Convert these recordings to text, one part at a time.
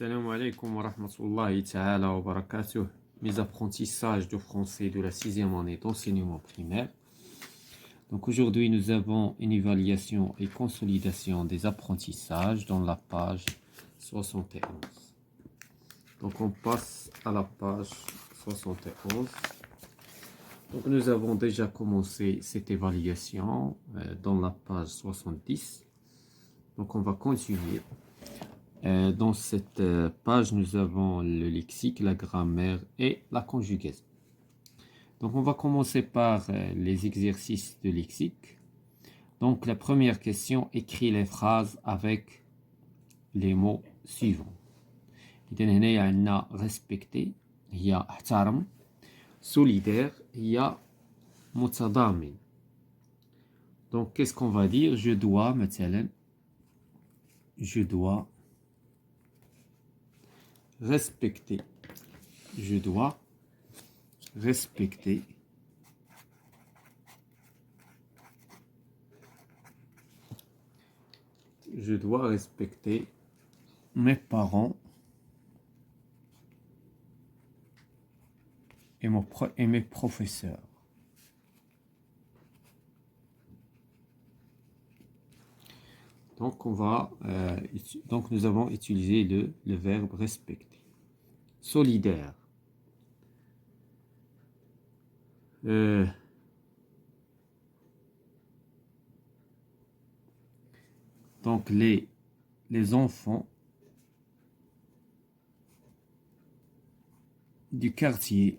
Salam alaikum wa rahmatullahi ta'ala wa barakatuh. Mes apprentissages de français de la 6e année d'enseignement primaire. Donc aujourd'hui, nous avons une évaluation et consolidation des apprentissages dans la page 71. Donc on passe à la page 71. Donc nous avons déjà commencé cette évaluation dans la page 70. Donc on va continuer. Dans cette page, nous avons le lexique, la grammaire et la conjugaison. Donc, on va commencer par les exercices de lexique. Donc, la première question, écrit les phrases avec les mots suivants. إذن هنا عندنا respecter هي احترم, solidaire هي متضامن. Donc, qu'est-ce qu'on va dire? Je dois, مثلا, je dois respecter. Je dois respecter mes parents et mes professeurs. Donc, donc nous avons utilisé le verbe respecter. Solidaire. Donc, les enfants du quartier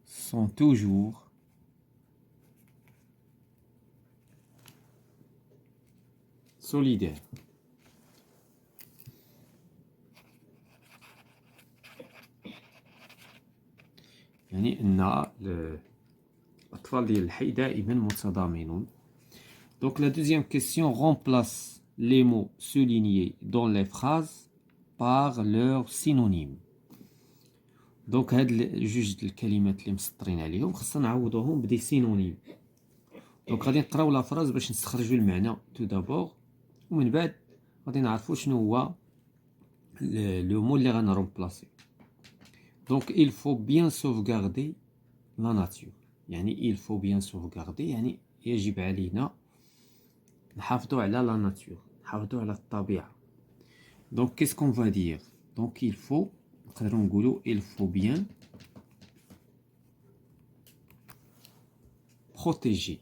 sont toujours solidaires. يعني أن الأطفال ديال الحي دائما متضامنون. Donc la deuxième question, remplace les mots soulignés dans les phrases par leurs synonymes. Donc هاد جوج الكلمات اللي مسطرين عليهم خصنا نعوضوهم بدي سينونيم. دونك غادي نقراو لا فراز باش نستخرجوا المعنى تو دابور, ومن بعد غادي نعرفوا شنو هو لو مو اللي غنرومبلاسي. Donc il faut bien sauvegarder la nature. يعني il faut bien sauvegarder يعني يجب علينا نحافظوا على la nature, نحافظوا على الطبيعة. Donc qu'est-ce qu'on va dire? Donc il faut نقدروا نقولوا il faut bien protéger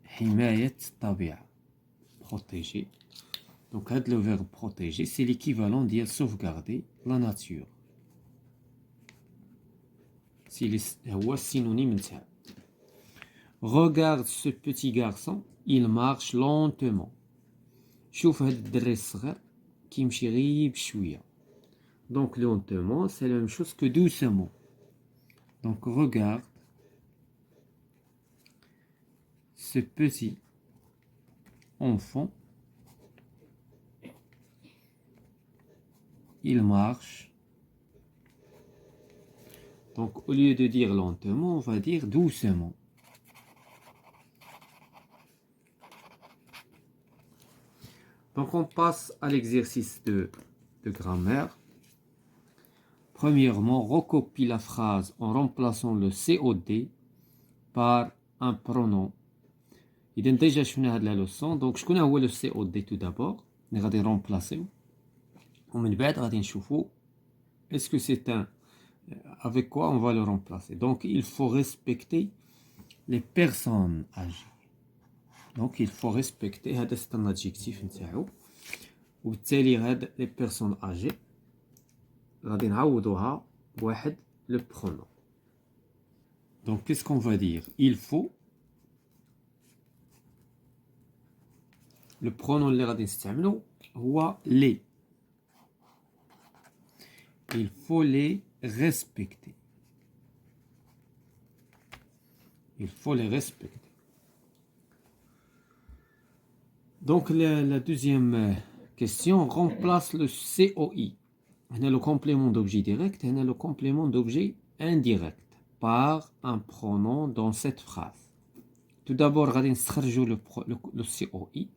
حماية الطبيعة. protéger. Donc le verbe protéger, c'est l'équivalent de sauvegarder la nature. C'est le synonyme de ça. Regarde ce petit garçon, il marche lentement. شوف هاد الدري الصغير كيمشي غير بشوية. Donc lentement, c'est la même chose que doucement. Donc regarde ce petit enfant, il marche. Donc au lieu de dire lentement, on va dire doucement. Donc on passe à l'exercice de grammaire. Premièrement, recopie la phrase en remplaçant le COD par un pronom. إذا déjà شفنا هاد la leçon. Donc شكون هو le COD tout d'abord اللي غادي نرومبلاسيو, ومن بعد غادي نشوفوا est-ce que c'est un avec quoi on va le remplacer. Donc il faut respecter les personnes âgées. Donc il faut respecter, هذا c'est un adjectif نتاعو, وبالتالي هاد les personnes âgées غادي نعوضوها بواحد le pronom. Donc qu'est-ce qu'on va dire? Il faut, le pronom اللي غادي نستعملو هو les. Il faut les respecter. Il faut les respecter. Donc la deuxième question, remplace le COI. On a le complément d'objet direct, on a le complément d'objet indirect. par un pronom dans cette phrase. Tout d'abord, غادي نستخرجوا le COI.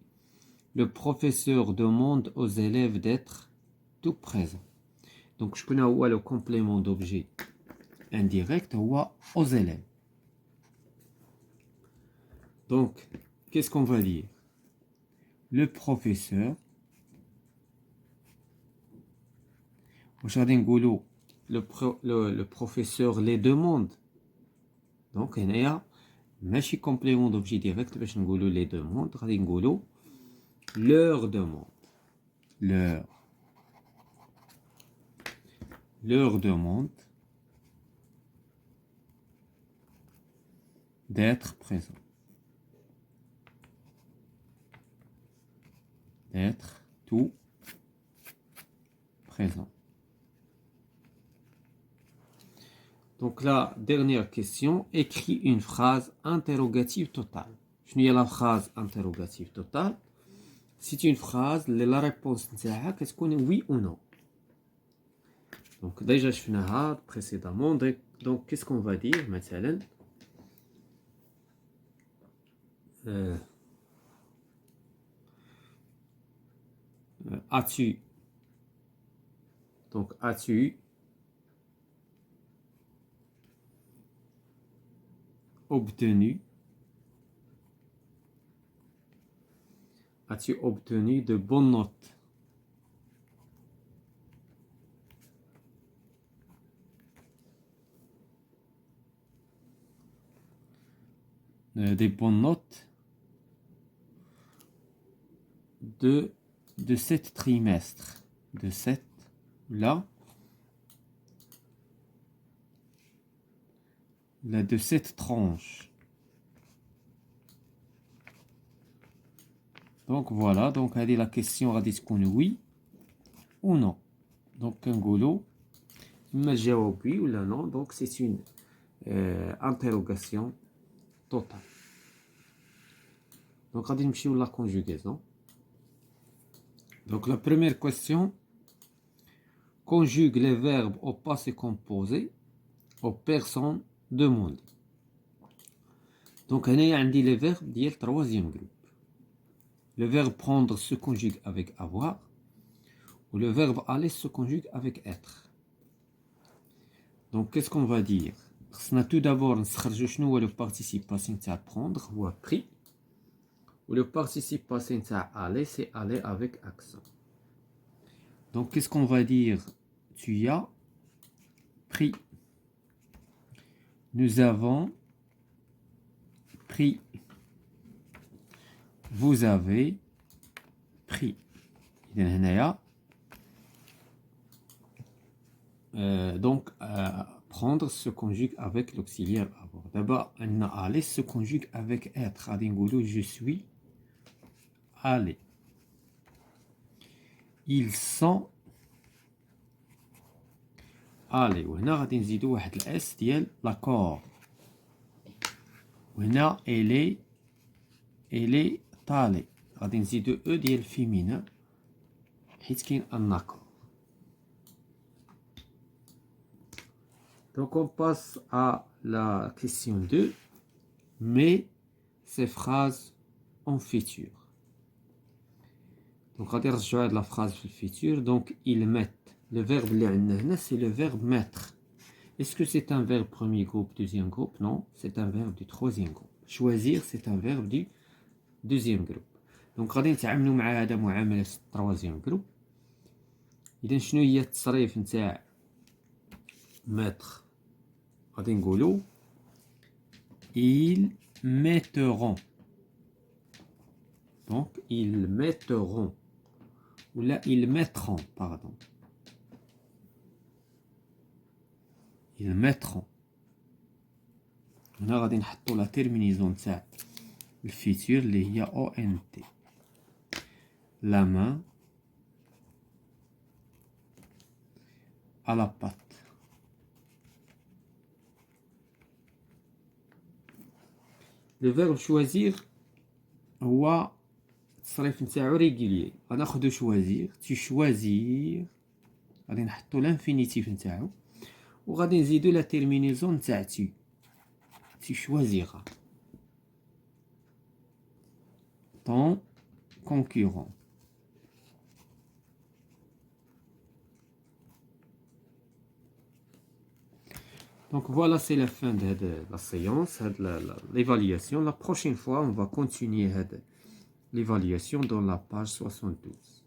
Le professeur demande aux élèves d'être tout présents. Donc, je connais le complément d'objet indirect aux élèves. Donc, qu'est-ce qu'on va dire? Le professeur, le professeur les demande. Donc, il y a ماشي complément d'objet direct باش نقولوا les demandes, غادي نقولوا leur demande. Leur demande d'être présent. D'être tout présent. Donc la dernière question, écris une phrase interrogative totale. Je n'ai la phrase interrogative totale. C'est une phrase, la réponse est-ce qu'on est oui ou non. Donc déjà je fais précédemment. Donc qu'est-ce qu'on va dire maintenant? As-tu? Donc as-tu obtenu? As-tu obtenu de bonnes notes? Des bonnes notes de cet trimestre, de cette de cette tranche. Donc voilà, donc elle est la question est-ce qu'on est oui ou non. Donc un golo, mais j'ai oui ou non, donc c'est une interrogation totale. Donc on va la conjugaison. Donc la première question, conjugue les verbes au passé composé aux personnes demandées. Donc on a les verbes du troisième groupe. Le verbe prendre se conjugue avec avoir, ou le verbe aller se conjugue avec être. Donc qu'est-ce qu'on va dire? Tout d'abord, le participe passé à prendre ou à pris. Ou le participe passé à aller, c'est aller avec accent. Donc qu'est-ce qu'on va dire? Tu as pris. Nous avons pris. Vous avez pris. Donc prendre se conjugue avec l'auxiliaire avoir. D'abord, aller se conjugue avec être. Je suis allé. Ils sont allés. وهنا غادي نزيدو واحد الاس ديال لاكور. وهنا elle est allée. غادي نزيدو او ديال féminin حيت كاين ان accord. Donc on passe à la question 2. Mets ces phrases en futur. Donc غادي نرجعو هاد la phrase في futur. Donc ils mettent. Le verbe اللي عندنا هنا c'est le verbe mettre. Est-ce que c'est un verbe premier groupe, deuxième groupe? Non, c'est un verbe du troisième groupe. Choisir, c'est un verbe du deuxième groupe. Donc غادي نتعاملوا مع هذا معاملة troisième groupe. إذا شنو هي التصريف نتاع mettre؟ غادي نقولوا ils mettront. Donc ils mettront. Ou là ils mettront, pardon. Ils mettront. هنا غادي نحطوا لا تيرمينيزون تاع الفيتور اللي هي او ان تي. La main à la pâte. Le verbe choisir هو التصريف نتاعو ريغولير. غناخدو choisir. Tu choisir. غادي نحطو لانفينيتيف نتاعو. وغادي نزيدو لا تيرمينيزون تاع tu choisiras ton concurrent. Donc voilà, c'est la fin de la séance, l'évaluation. La prochaine fois, on va continuer l'évaluation dans la page 72.